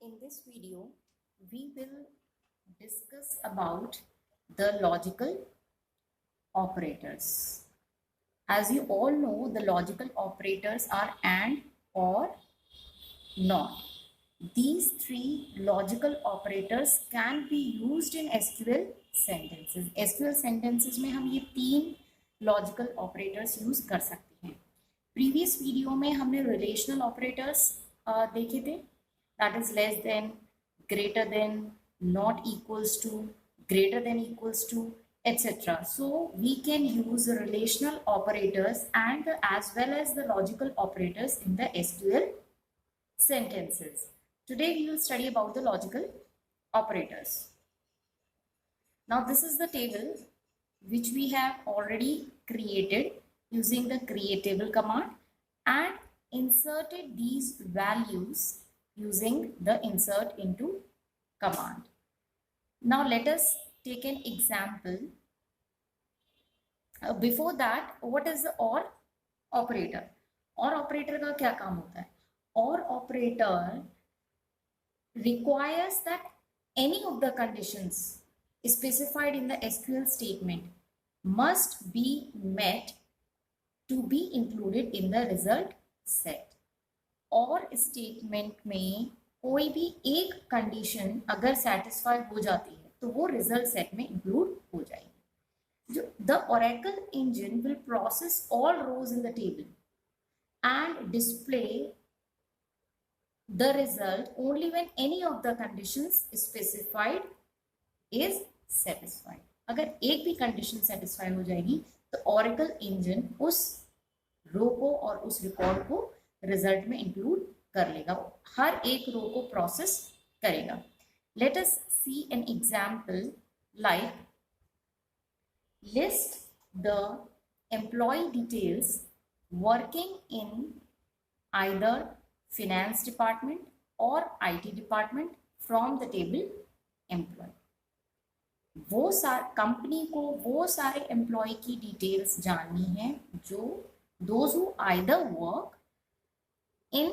In this video, we will discuss about the logical operators. As you all know, the logical operators are and, or, not. These three logical operators can be used in SQL sentences. SQL sentences में हम ये तीन logical operators use कर सकते हैं. Previous video में हमने relational operators देखे थे. That is less than, greater than, not equals to, greater than equals to, etc. So we can use the relational operators and as well as the logical operators in the SQL sentences. Today we will study about the logical operators. Now this is the table which we have already created using the create table command and inserted these values using the insert into command. Now let us take an example. Before that, what is the OR operator? OR operator का क्या काम होता है? OR operator requires that any of the conditions specified in the SQL statement must be met to be included in the result set. और statement में कोई भी एक कंडीशन अगर सेटिस्फाई हो जाती है तो वो रिजल्ट सेट में इंक्लूड हो जाएगी. The Oracle engine will process all rows in the table and display the result only when any of the conditions specified is satisfied. अगर एक भी कंडीशन सेटिस्फाई हो जाएगी तो Oracle engine उस रो को और उस रिकॉर्ड को रिजल्ट में इंक्लूड कर लेगा, हर एक रो को प्रोसेस करेगा. Let us see an example like list the employee details working in either finance department or IT department from the table employee. वो कंपनी को वो सारे एम्प्लॉय की डिटेल्स जाननी है जो those who either work in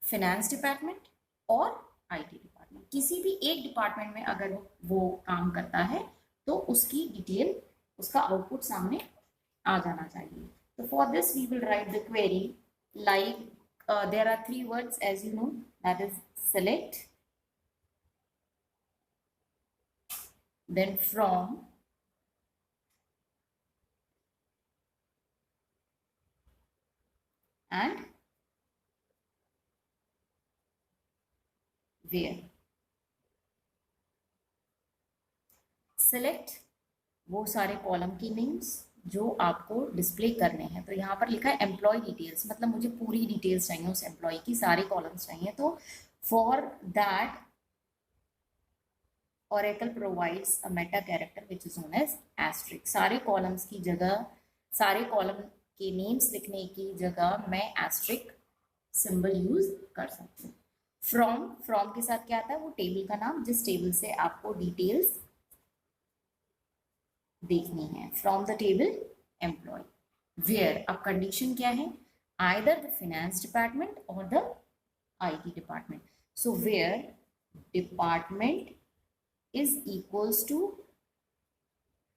finance department or IT department. किसी भी एक डिपार्टमेंट में अगर वो काम करता है तो उसकी डिटेल, उसका आउटपुट सामने आ जाना चाहिए. तो for this we will write the query like there are three words as you know, that is select, then from, and where. select वो सारे कॉलम की नेम्स जो आपको डिस्प्ले करने हैं. तो यहाँ पर लिखा है एम्प्लॉय डिटेल्स, मतलब मुझे पूरी डिटेल्स चाहिए उस एम्प्लॉय की, सारे कॉलम्स चाहिए. तो for that Oracle provides a meta character which is known as asterisk. सारे कॉलम्स की जगह, सारे कॉलम के नेम्स लिखने की जगह मैं asterisk सिंबल यूज कर सकती हूँ. फ्रॉम के साथ क्या आता है? वो टेबल का नाम जिस टेबल से आपको डिटेल्स देखनी है. From the table employ. Where, अब कंडीशन क्या है? आइदर द फाइनेंस डिपार्टमेंट और the IT department. So where department is equals to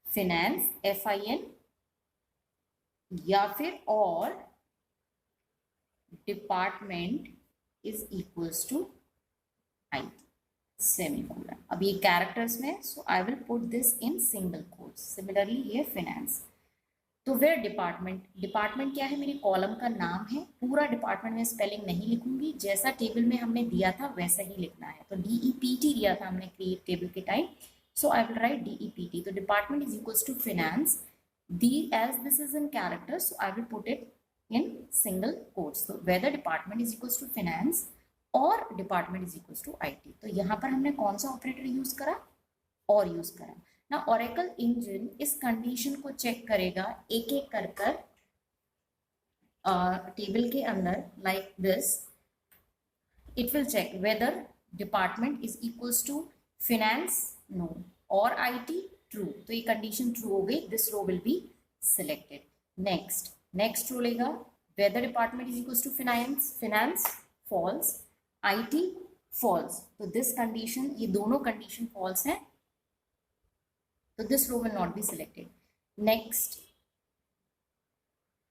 finance FIN या फिर और department is equals to IT semicolon. अब ये कैरेक्टर्स में, so I will put this in single quotes. Similarly ये finance. तो where department क्या है? मेरे कॉलम का नाम है. पूरा डिपार्टमेंट में स्पेलिंग नहीं लिखूंगी, जैसा टेबल में हमने दिया था वैसा ही लिखना है. तो DEPT दिया था हमने क्रिएट टेबल के time, so I will write DEPT. तो department is equals to finance. as this is in characters, so I will put it in single quotes. So whether department is equals to finance और department is equals to IT. तो यहाँ पर हमने कौन सा operator use करा? और use करा ना. Oracle इंजन इस कंडीशन को चेक करेगा एक एक कर कर टेबल के अंदर, like this. It will check whether department is equals to finance, no, और IT, ट्रू. तो ये कंडीशन ट्रू हो गई. This row will be selected. Next row लेगा whether department is equals to finance, false. IT false. तो this condition, ये दोनों condition false हैं, तो this row will not be selected. Next,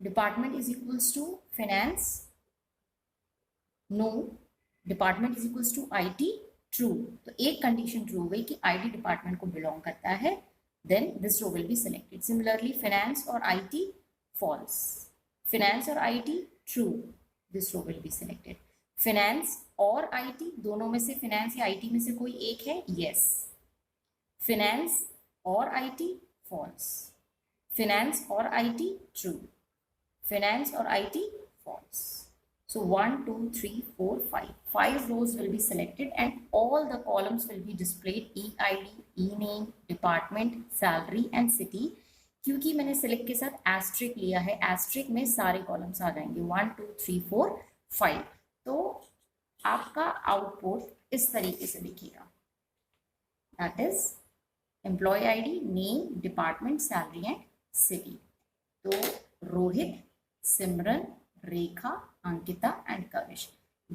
department is equals to finance. No. Department is equals to IT. True. तो एक condition true हो गई कि IT department को belong करता है, then this row will be selected. Similarly, finance और IT false. Finance और IT true. This row will be selected. Finance और IT दोनों में से finance या IT में से कोई एक है? Yes. Finance और IT false. Finance और IT true. Finance or IT false. So 1, 2, 3, 4, 5. 5 rows will be selected and all the columns will be displayed EID, E-name, department, salary and city. क्योंकि मैंने select के साथ asterisk लिया है, asterisk में सारे columns आ जाएंगे 1, 2, 3, 4, 5. तो आपका output इस तरीके से दिखेगा. That is employee ID, name, department, salary and city. तो रोहित, सिमरन, रेखा, Ankita and Kavish.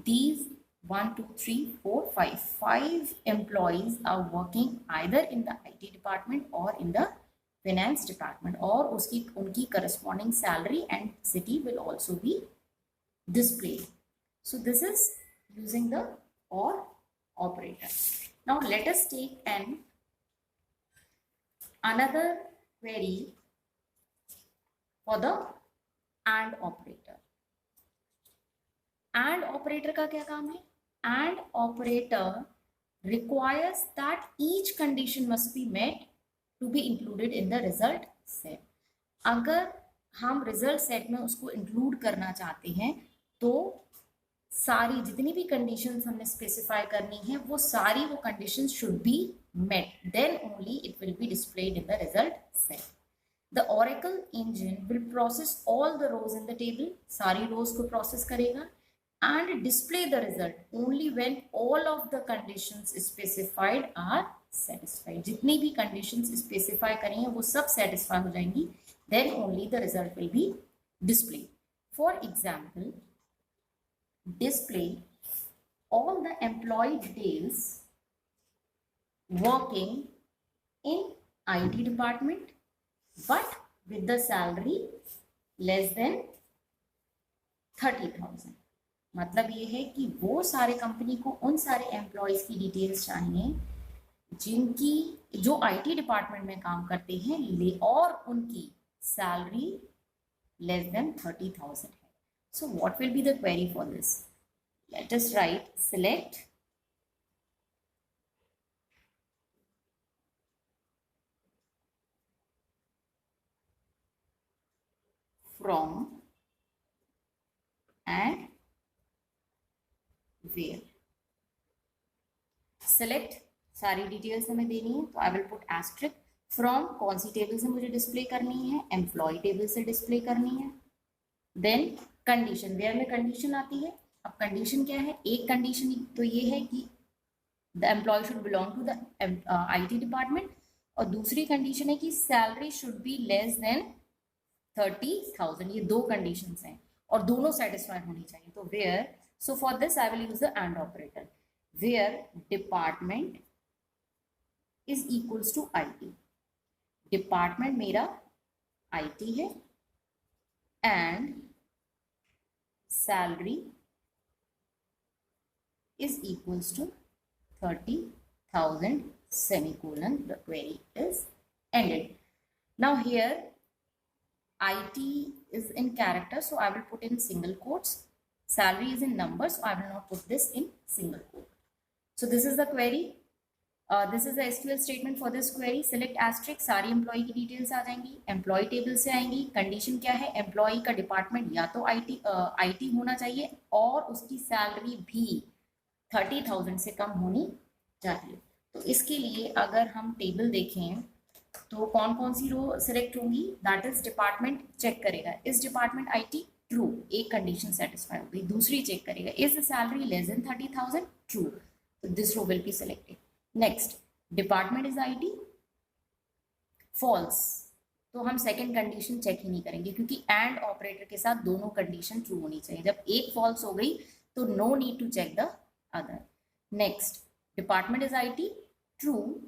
These 1, 2, 3, 4, 5. 5 employees are working either in the IT department or in the finance department, और उसकी उनकी corresponding salary and city will also be displayed. So this is using the OR operator. Now let us take another query for the AND operator. AND operator का क्या काम है? AND operator requires that each condition must be met to be included in the result set. अगर हम result set में उसको include करना चाहते हैं तो सारी जितनी भी conditions हमने specify करनी है वो सारी वो conditions should be met. Then only it will be displayed in the result set. The Oracle engine will process all the rows in the table. सारी rows को process करेगा and display the result only when all of the conditions specified are satisfied. जितनी भी conditions specify करेंगे वो सब satisfy हो जाएंगी. Then only the result will be displayed. For example, display all the employee details working in IT department but with the salary less than 30,000. मतलब ये है कि वो सारे कंपनी को उन सारे एम्प्लॉयज की डिटेल्स चाहिए जिनकी जो आईटी डिपार्टमेंट में काम करते हैं और उनकी सैलरी लेस देन 30,000 है. So what will be the query for this? Let us write select from and where. Select सारी डिटेल्स हमें देनी है तो I will put asterisk. From कौन सी टेबल से मुझे डिस्प्ले करनी है? एम्प्लॉय टेबल से डिस्प्ले करनी है. देन कंडीशन, वेयर में कंडीशन आती है. अब कंडीशन क्या है? एक कंडीशन तो ये है कि the employee should belong to the IT department और दूसरी कंडीशन है कि salary should be less than 30,000. ये दो कंडीशंस हैं और दोनों सेटिस्फाई होनी चाहिए. तो where, so for this I will use the AND operator where department is equals to IT. Department मेरा IT है and salary is equals to 30,000 semicolon. The query is ended. Now here IT is in character, so I will put in single quotes. Salary is in numbers, so I will not put this in single quote. So this is the query. This is the SQL statement for this query. Select asterisk, सारी employee की details आ जाएंगी, employee table से आएंगी. Condition क्या है? Employee का department या तो IT होना चाहिए और उसकी salary भी 30,000 से कम होनी चाहिए. तो इसके लिए अगर हम टेबल देखें तो कौन कौन सी रो सिलेक्ट होंगी? दैट इज डिपार्टमेंट चेक करेगा, इस डिपार्टमेंट IT ट्रू, एक कंडीशन सेटिस्फाई हो गई. दूसरी चेक करेगा, is the salary less than 30,000 true, तो this row will be selected. Next, department is IT false, तो हम सेकंड कंडीशन चेक ही नहीं करेंगे क्योंकि एंड ऑपरेटर के साथ दोनों कंडीशन ट्रू होनी चाहिए. जब एक फॉल्स हो गई तो no need to check the other. Next, department is IT, true.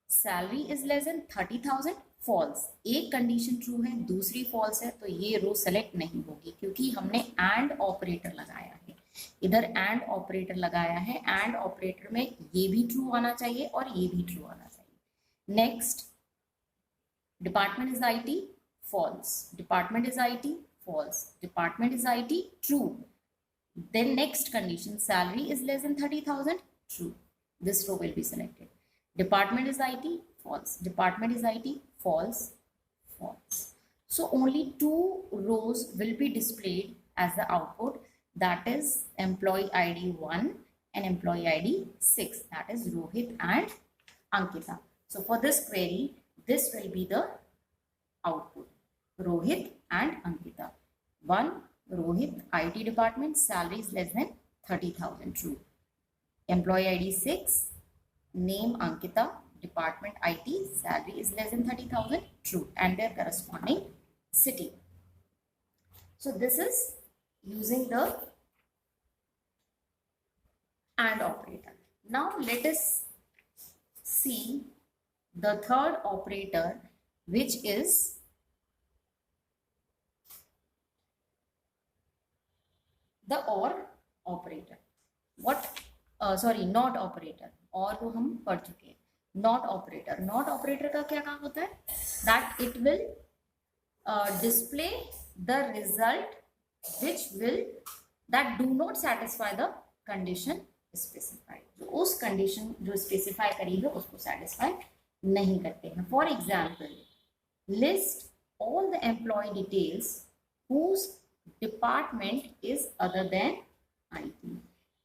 Salary is less than 30,000, false. एक कंडीशन ट्रू है, दूसरी फॉल्स है, तो ये रो सेलेक्ट नहीं होगी क्योंकि हमने एंड ऑपरेटर लगाया है. इधर एंड ऑपरेटर लगाया है, एंड ऑपरेटर में ये भी ट्रू आना चाहिए और ये भी ट्रू आना चाहिए. Next, department is IT, false. Department is IT, false. Department is IT, true. Then next condition, salary is less than 30,000, true. This row will be selected. Department is IT, false. Department is IT, false, false. So only two rows will be displayed as the output, that is employee ID 1 and employee ID 6, that is Rohit and Ankita. So for this query, this will be the output. Rohit and Ankita. 1. Rohit, IT department, salary is less than 30,000, true. Employee ID 6, name Ankita, department IT, salary is less than 30,000, true, and their corresponding city. So this is using the AND operator. Now let us see the third operator, which is the OR operator. What not operator. और वो हम पढ़ चुके हैं. Not operator. Not operator का क्या काम होता है? That it will display the result that do not satisfy the condition specified. तो उस condition जो specify करी है उसको satisfy नहीं करते हैं. For example, list all the employee details whose department is other than IT.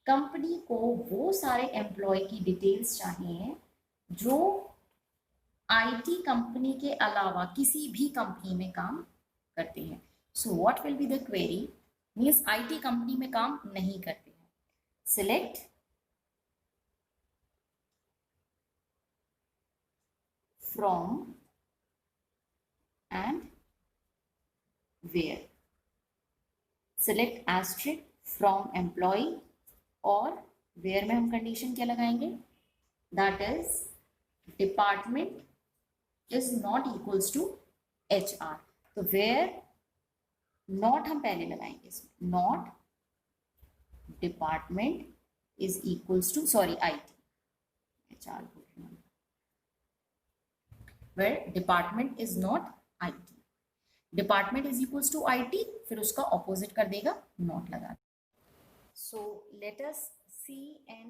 Company को वो सारे एम्प्लॉय की डिटेल्स चाहिए जो IT कंपनी के अलावा किसी भी कंपनी में काम करते हैं. So what will be the query, means IT company में काम नहीं करते हैं. Select from and where. Select asterisk from employee और where में हम condition क्या लगाएंगे, that is department is not equals to HR. तो where not हम पहले लगाएंगे इसमें, not department is equals to IT, HR where department is not IT. Department is equals to IT, फिर उसका ऑपोजिट कर देगा, नॉट लगा. So let us see an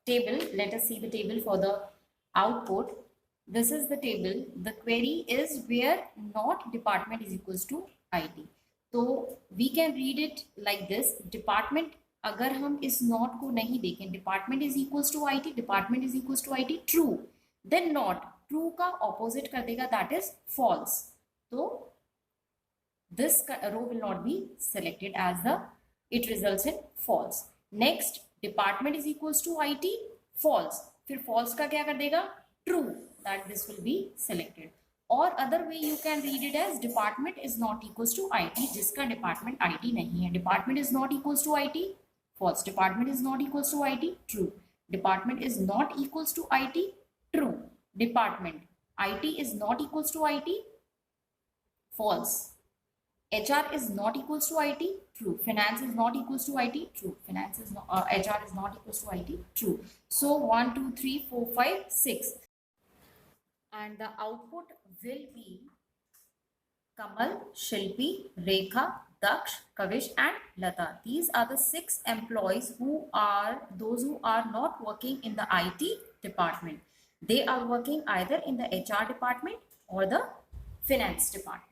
table. Let us see the table for the output. This is the table. The query is where not department is equals to IT. तो we can read it like this. Department, अगर हम इस not को नहीं देखें, department is equals to IT, department is equals to IT, true. Then not, true का opposite कर देगा, that is false. So this row will not be selected as it results in false. Next, department is equals to IT, false. फिर false का क्या कर देगा, true, that this will be selected. Or other way you can read it as department is not equals to IT, जिसका department IT नहीं है. Department is not equals to IT, false. Department is not equals to IT, true. Department is not equals to IT, true. Department IT is not equals to IT, false. HR is not equals to IT, true. Finance is not equals to IT, true. Finance is not, HR is not equals to IT, true. So 1, 2, 3, 4, 5, 6. And the output will be Kamal, Shilpi, Rekha, Daksh, Kavish and Lata. These are the 6 employees who are not working in the IT department. They are working either in the HR department or the finance department.